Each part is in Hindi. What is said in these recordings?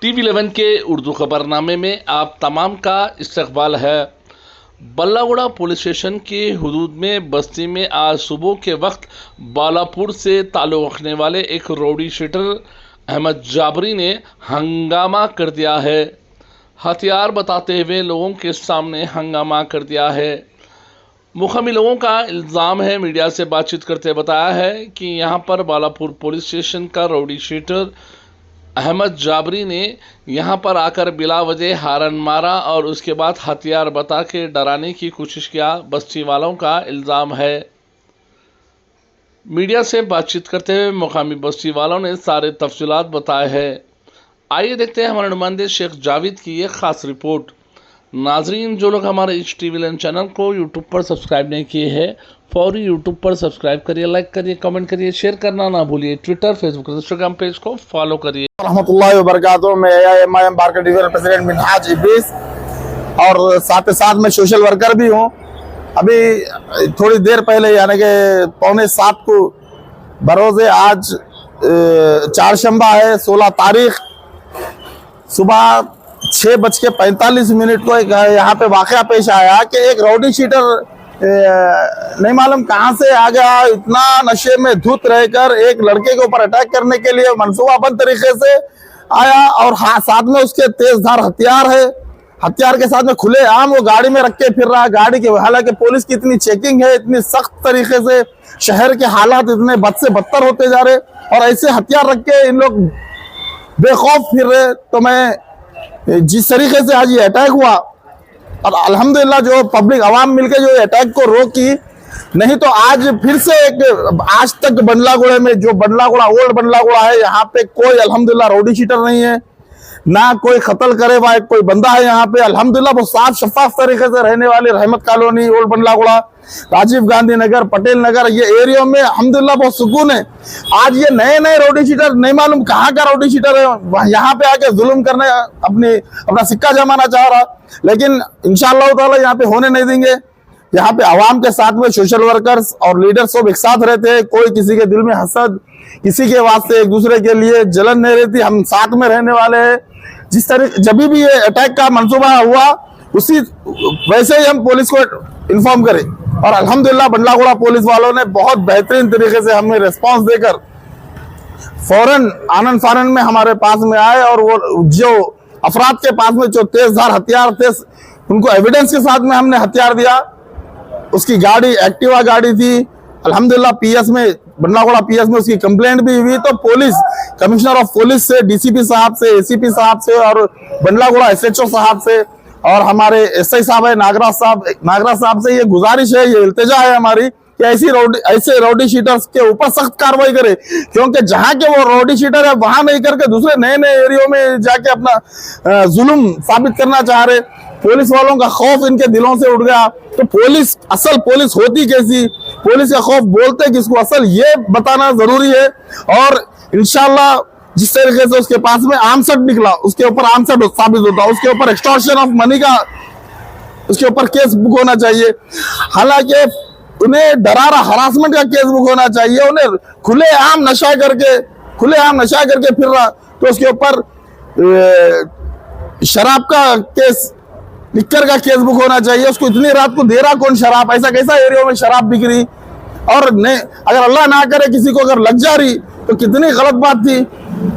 TV11 के उर्दू खबरनामे में आप तमाम का इस्तकबाल है। बल्लागुड़ा पुलिस स्टेशन की हुदूद में बस्ती में आज सुबह के वक्त बालापुर से ताल्लुक़ रखने वाले एक रौडी शीटर अहमद जाबरी ने हंगामा कर दिया है। हथियार बताते हुए लोगों के सामने हंगामा कर दिया है। मुकामी लोगों का इल्ज़ाम है, मीडिया से बातचीत करते बताया है कि यहां पर बालापुर पुलिस स्टेशन का रौडी शीटर अहमद जाबरी ने यहां पर आकर बिला वजह हारन मारा और उसके बाद हथियार बता के डराने की कोशिश किया। बस्ती वालों का इल्ज़ाम है। मीडिया से बातचीत करते हुए मुकामी बस्ती वालों ने सारे तफसीलात बताए हैं। आइए देखते हैं हमारे नुमाइंदे शेख जावेद की ये खास रिपोर्ट। नाजरीन, जो लोग हमारे इस TV11 चैनल को यूट्यूब पर सब्सक्राइब नहीं किए हैं, फौरी यूट्यूब पर सब्सक्राइब करिए, लाइक करिए, कमेंट करिए, शेयर करना ना भूलिए। ट्विटर, फेसबुक, इंस्टाग्राम पेज को फॉलो करिए। रहमतुल्लाहि व बरकातुहू। मैं AIM बारका डिवीजन प्रेसिडेंट मिनहाज इब्बीस और साथ में सोशल वर्कर भी हूँ। अभी थोड़ी देर पहले यानी कि 6:45 को बरोज़े आज चारशंबा है 16 तारीख सुबह 6:45 को यहाँ पे वाकया पेश आया कि एक रौडी शीटर नहीं मालूम कहां से आ गया, इतना नशे में धुत रहकर एक लड़के के ऊपर अटैक करने के लिए मंसूबाबंद तरीके से आया और साथ में उसके तेजधार हथियार है। हथियार के साथ में खुले आम वो गाड़ी में रख के फिर रहा है। गाड़ी के हालांकि पुलिस की इतनी चेकिंग है, इतनी सख्त तरीके से शहर के हालात इतने बद से बदतर होते जा रहे और ऐसे हथियार रख के इन लोग बेखौफ फिर रहे। तो मैं जिस तरीके से आज ये अटैक हुआ और अल्हम्दुलिल्लाह जो पब्लिक आवाम मिलकर जो अटैक को रोकी, नहीं तो आज फिर से आज तक बंडलागुड़ा में जो बंडलागुड़ा ओल्ड बंडलागुड़ा है यहाँ पे कोई अल्हम्दुलिल्लाह रौडी शीटर नहीं है, ना कोई कत्ल करे हुआ कोई बंदा है। यहाँ पे अल्हम्दुलिल्लाह बहुत साफ शफाफ तरीके से रहने वाली रहमत कॉलोनी, ओल्ड बंडलागुड़ा, राजीव गांधी नगर, पटेल नगर, ये एरिया में अल्हम्दुलिल्लाह बहुत सुकून है। आज ये नए रौडी शीटर नहीं मालूम कहाँ का रौडी शीटर है यहाँ पे आके जुल्म करने अपना सिक्का जमाना चाह रहा, लेकिन इंशाअल्लाह ताला यहाँ पे होने नहीं देंगे। यहाँ पे आवाम के साथ में सोशल वर्कर्स और लीडर्स सब एक साथ रहते हैं। कोई किसी के दिल में हसद, किसी के वास्ते एक दूसरे के लिए जलन नहीं रहती। हम साथ में रहने वाले हैं। जिस तरह जब भी ये अटैक का मंसूबा हुआ उसी वैसे ही हम पुलिस को इन्फॉर्म करें और अल्हम्दुलिल्लाह बंडलागुड़ा पुलिस वालों ने बहुत बेहतरीन तरीके से हमें रिस्पांस देकर फौरन आनन फानन में हमारे पास में आए और वो जो अफराद के पास में जो तेजधार हथियार थे उनको एविडेंस के साथ में हमने हथियार दिया। उसकी गाड़ी एक्टिवा गाड़ी थी। अल्हम्दुलिल्लाह PS में बंडलागुड़ा PS में उसकी कंप्लेंट भी हुई तो पुलिस कमिश्नर ऑफ पुलिस से, DCP साहब से, ACP साहब से और बंडलागुड़ा SHO साहब से और हमारे SI साहब है नागराज साहब से ये गुजारिश है, ये इल्तिजा है हमारी कि ऐसे रौडी शीटर्स के ऊपर सख्त कार्रवाई करे, क्योंकि जहां के वो रौडी शीटर है वहां नहीं करके दूसरे नए एरियो में जाके अपना जुल्म साबित करना चाह रहे। पुलिस वालों का खौफ इनके दिलों से उड़ गया। तो पुलिस असल पुलिस होती कैसी, पुलिस का खौफ बोलते किसको, असल ये बताना जरूरी है। और इंशाल्लाह जिस तरीके से उसके पास में आर्मसेट निकला, उसके ऊपर आर्मसेट साबित होता, उसके ऊपर एक्सटॉर्शन ऑफ मनी का उसके ऊपर केस बुक होना चाहिए। हालांकि उन्हें डरारा हरासमेंट का केस बुक होना चाहिए। उन्हें खुलेआम नशा करके फिर रहा तो उसके ऊपर शराब का केस, लिक्कर का केस बुक होना चाहिए। उसको इतनी रात को दे रहा कौन शराब, ऐसा कैसा एरिया में शराब बिक रही और नहीं, अगर अल्लाह ना करे किसी को अगर लग जा रही तो कितनी गलत बात थी।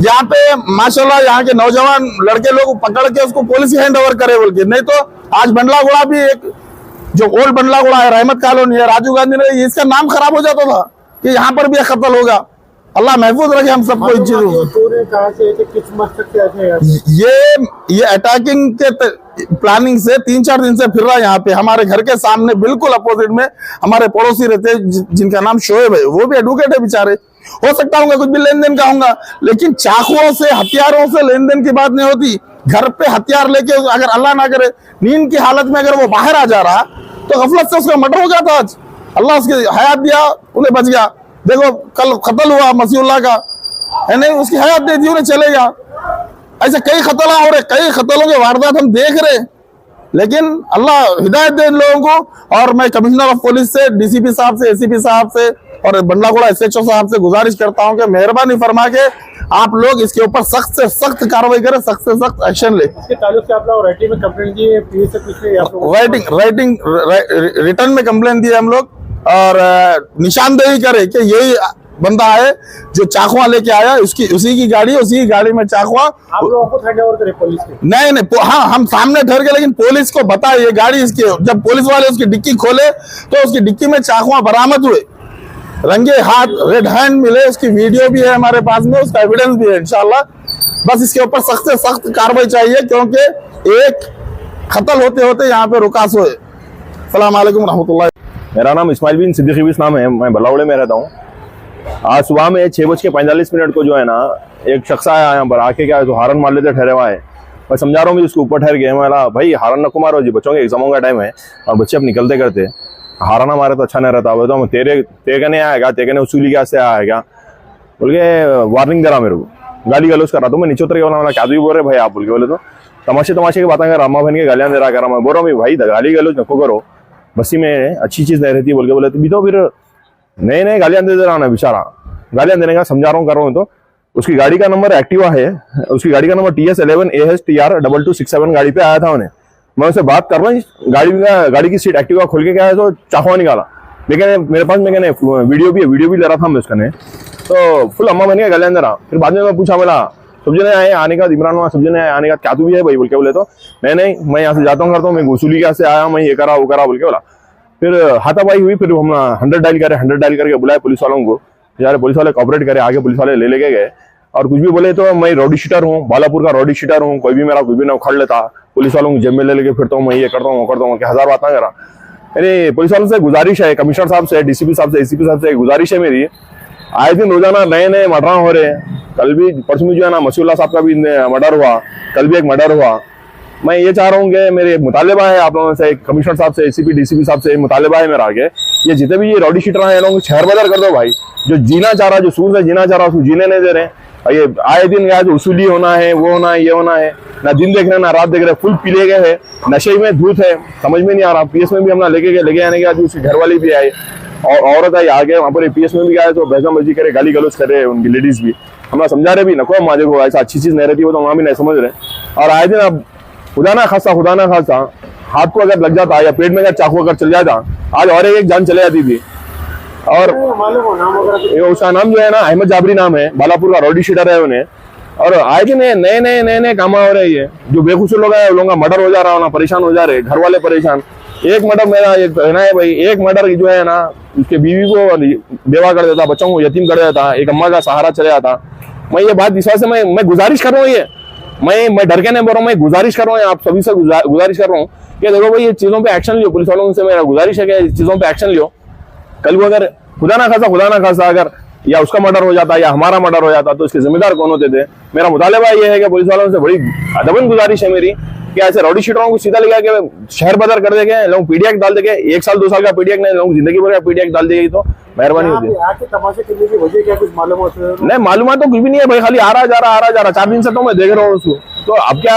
यहाँ पे माशाल्लाह यहाँ के नौजवान लड़के लोग पकड़ के उसको पुलिस हैंड ओवर करे बोल के, नहीं तो आज बंडलागुड़ा भी एक जो ओल्ड बंडलागुड़ा है, रहमत कॉलोनी है, राजीव गांधी नगर, इसका नाम खराब हो जाता था कि यहाँ पर भी कत्ल होगा। अल्लाह महफूज रखे हम सबको इन चीजों ये अटैकिंग के प्लानिंग से 3-4 दिन से फिर रहा है। यहाँ पे हमारे घर के सामने बिल्कुल अपोजिट में हमारे पड़ोसी रहते हैं जिनका नाम शोएब है, वो भी एडवोकेट है बेचारे। हो सकता होगा कुछ भी लेन देन का होगा, लेकिन चाकुओं से हथियारों से लेन देन की बात नहीं होती। घर पे हथियार लेके अगर अल्लाह ना करे नींद की हालत में अगर वो बाहर आ जा रहा तो गफलत से उसका मर्डर हो जाता। आज अल्लाह उसकी हयात दिया, उन्हें बच गया। देखो कल कत्ल हुआ मसीहुल्लाह का है, नहीं उसकी हयात दे दी, उन्हें चले गया। ऐसे कई खतरा हो रहे, कई खतरों के वारदात हम देख रहे, लेकिन अल्लाह हिदायत दे इन लोगों को। और मैं कमिश्नर ऑफ पुलिस से, DCP साहब से, ACP साहब से और बंडलागुड़ा SHO साहब से गुजारिश करता हूं कि मेहरबानी फरमा के आप लोग इसके ऊपर सख्त से सख्त कार्रवाई करें, सख्त से सख्त एक्शन ले। इसके ताल्लुक से आप लोग राइटिंग में कंप्लेंट दी है, पीए से रिटर्न में कंप्लेंट दी है हम लोग, और निशानदेही करे कि यही बंदा है जो चाकुआ लेके आया, उसी की गाड़ी में चाकुआ। आप लोगों को हैंडओवर करे पुलिस के? नहीं, हाँ हम सामने ठहर गए, लेकिन पुलिस को बताया ये गाड़ी इसकी। जब पुलिस वाले उसकी डिक्की खोले तो उसकी डिक्की में चाकुआ बरामद हुए, रंगे हाथ, रेड हैंड मिले। उसकी वीडियो भी है हमारे पास में, उसका एविडेंस भी है इंशाल्लाह। बस इसके ऊपर सख्त से सख्त कार्रवाई चाहिए, क्योंकि एक कत्ल होते होते यहाँ पे रुकास हुए। अस्सलाम वालेकुम रहमतुल्लाह। मेरा नाम इस्माइल बिन सिद्दीकी बिस नाम है, मैं बल्लावड़े में रहता हूँ। आज सुबह में 6:45 को जो है ना, एक शख्स आया यहाँ पर, आके क्या है तो हारन मार लेते ठहरे हुआ है। मैं समझा रहा हूँ उसके ऊपर ठहर गए, मैं भाई हारन न को मारो जी, बच्चों के एग्जामों का टाइम है और बच्चे अब निकलते करते, हारना मारे तो अच्छा नहीं रहता। तो तेरे नहीं आएगा, तेरे ने उसूली क्या से आएगा बोल के वार्निंग दे रहा मेरे को, गाली गलौज कर रहा। तो मैं नीचे उतर गया, क्या भी बोल रहे भाई आप बोल के, बोले तो तमाशे की बातें कर रहा, अम्मा बहन के गालियां दे रहा कर रहा। मैं बोल रहा हूँ भाई गाली गलौज नको करो, बस्ती में अच्छी चीज नहीं रहती बोल के। बोले तो भी तो फिर नए गालियां दे रहा ना बेचारा, गालियां देने का समझा रहा हूँ कर रहा हूँ। तो उसकी गाड़ी का नंबर एक्टिवा है, उसकी गाड़ी का नंबर TS11AH TR2267 गाड़ी पे आया था उन्हें। मैं उससे बात कर रहा हूँ, गाड़ी की सीट एक्टिवा खोल के क्या है तो चाकुआ निकाला। लेकिन मेरे पास में वीडियो भी ले रहा था मैं उसका ने, तो फुल अम्मा बन के गालियां दे रहा। फिर बाद में मैं पूछा, बोला सब्जी ने आए आने का, इमरान हुआ सब्जी ने आने का, क्या तू भी है भाई बोल के। बोले तो नहीं मैं यहाँ से जाता हूँ करता हूँ, मैं वसूली क्या से आया, मैं ये करा वो करा बोल के बोला। फिर हाथापाई हुई, फिर हम 100 डायल करके बुलाए पुलिस वालों को, यार पुलिस वाले कॉपरेट करे, आगे पुलिस वाले ले गए। और कुछ भी बोले तो मैं रॉडी शीटर हूँ, बालापुर का रॉडी शीटर हूँ, कोई भी मेरा कुछ भी ना उखाड़ लेता, पुलिस वालों को जेब में ले लेके फिरता हूँ, मैं ये करता हूँ वो करता हूँ, क्या 1000 बात ना करा। मेरे पुलिस वालों से गुजारिश है, कमिश्नर साहब से, DCP साहब से, ACP साहब से गुजारिश है मेरी, आए दिन रोजाना नए मर्डर हो रहे हैं। कल भी परसों में जो है ना मसीउल्लाह साहब का भी मर्डर हुआ, कल भी एक मर्डर हुआ। मैं ये चाह रहा हूँ कि मेरे मुतालिबा है आप लोगों से, कमिश्नर साहब से, ACP DCP साहब से मुतालिबा है मेरा आगे, ये जितने भी ये रॉडी शीटर हैं लोगों को शहर बदर कर दो भाई। जो जीना चाह रहा है, जो सूर से जीना चाह रहा है, उसको जीने नहीं दे रहे। ये आए दिन गया तो उसूली होना है, वो होना है, ये होना है, ना दिन देख रहे ना रात देख रहे, फुल पीले गए हैं, नशे में धूत है, समझ में नहीं आ रहा। PS में भी हम लेके आने के बाद उसके घर वाले भी आए और औरत आई आगे, वहाँ पर PS में भी आए तो बहसा मर्जी करे, गाली गलौज कर रहे हैं उनकी लेडीज भी। हम समझा रहे भी नको माजे को, ऐसा अच्छी चीज नहीं रहती वो तो वहाँ भी नहीं समझ रहे। और आए दिन अब खुदा ना खासा हाथ को अगर लग जाता या पेट में अगर चाकू अगर चल जाता, आज और एक जान चले जाती थी। और उसका नाम जो है ना अहमद जाबरी नाम है, बालापुर का रॉडी शीटर है उन्हें। और आए दिन नए काम हो रहे हैं, जो बेखुशर लोग है लोगों का मर्डर हो जा रहा है ना, परेशान हो जा रहे, घर वाले परेशान। एक मर्डर मेरा एक कहना है भाई, एक मर्डर जो है ना उसके बीवी को बेवा कर देता, बच्चों को यतीम कर देता, एक अम्मा का सहारा चले जाता। मैं ये बात विश्वास से मैं गुजारिश कर रहा हूँ, ये मैं डर के नहीं बोल रहा हूँ, मैं गुजारिश कर रहा हूँ, आप सभी से गुजारिश कर रहा हूँ कि देखो भाई ये चीजों पे एक्शन लियो। पुलिस वालों से मेरा गुजारिश है कि इस चीजों पे एक्शन लियो। कल वो अगर खुदा ना खासा अगर या उसका मर्डर हो जाता या हमारा मर्डर हो जाता तो इसके जिम्मेदार कौन होते थे। मेरा मुतालिबा ये है कि पुलिस वालों से बड़ी अदबन गुजारिश है मेरी कि ऐसे रॉडी शीटरों को सीधा लगा के शहर बदर कर देंगे, लोग PDX डाल देंगे, 1 साल 2 साल का PDX नहीं, लोग जिंदगी भर का PDX डाल देगी तो मेहरबानी होती है। नहीं मालूम तो कुछ भी नहीं है भाई, खाली आ रहा जा रहा 4 दिन से तो मैं देख रहा हूँ उसको। तो अब क्या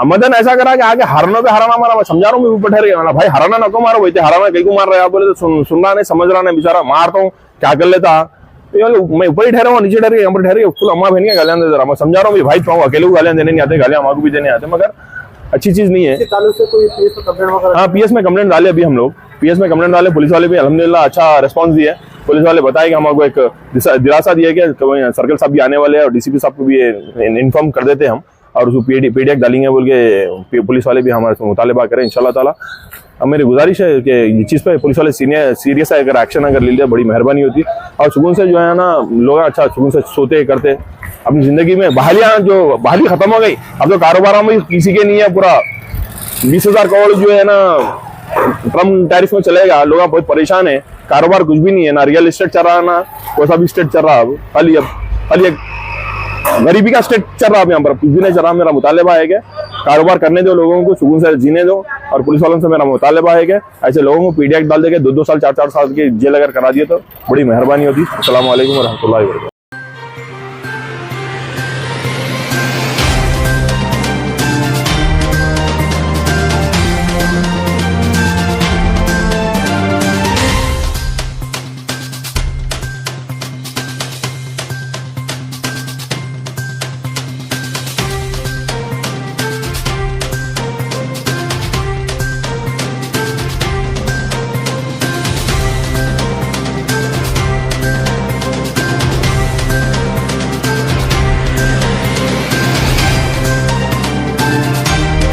मदन ऐसा करा कि आगे हराना पे हराना मारा। मैं समझा रहा हूँ ऊपर ठहर गया भाई, हराना न को मारो, वही हराना कहीं को मार रहे आप बोले तो सुन रहा नहीं, समझ रहा नहीं, बेचारा मारता हूँ क्या कर लेता। मैं ऊपर ही ठहरा हूँ, नीचे ठहर यहाँ पर ठहर गया, फुल अम्मा बहन के गालियां दे रहा। मैं समझा रहा हूँ भाई तो अकेले को गालियां देने नहीं आते, गालियां हमारे को भी देने आते, मगर अच्छी चीज नहीं है। हाँ PS में कंप्लेंट डाले अभी हम लोग, PS में कंप्लेंट डाले, पुलिस वाले भी अल्हम्दुलिल्लाह अच्छा रिस्पॉन्स दिए। पुलिस वाले बताए कि हमको एक दिलासा दिया कि सर्कल साहब भी आने वाले हैं और DCP साहब को भी इन्फॉर्म कर देते हम, और उसको PDX डालेंगे बोल के पुलिस वाले भी हमारे मुतालिबा करें इंशाल्लाह ताला। अब मेरी गुजारिश है कि ये चीज़ पे पुलिस वाले सीरियस अगर एक्शन अगर ले लिया बड़ी मेहरबानी होती। और सुकून से जो है ना लोग अच्छा सुकून से सोते करते अपनी जिंदगी में। बहाली खत्म हो गई, अब तो कारोबार में किसी के नहीं है। पूरा 20,000 करोड़ जो है ना ट्रम्प टैरिफ में चलेगा, लोग बहुत परेशान है, कारोबार कुछ भी नहीं है, ना रियल एस्टेट चल रहा ना कोई सा भी स्टेट चल रहा। अब खाली एक गरीबी का स्टेट चल रहा है यहाँ पर, कुछ भी नहीं चल रहा। मेरा मुतालिबा है कि कारोबार करने दो, लोगों को सुकून से जीने दो। और पुलिस वालों से मेरा मुतालिबा है कि ऐसे लोगों को PDX डाल देके 2-2 साल 4-4 साल की जेल अगर करा दिए तो बड़ी मेहरबानी होती। अस्सलाम वालेकुम व रहमतुल्लाहि व बरकातहू।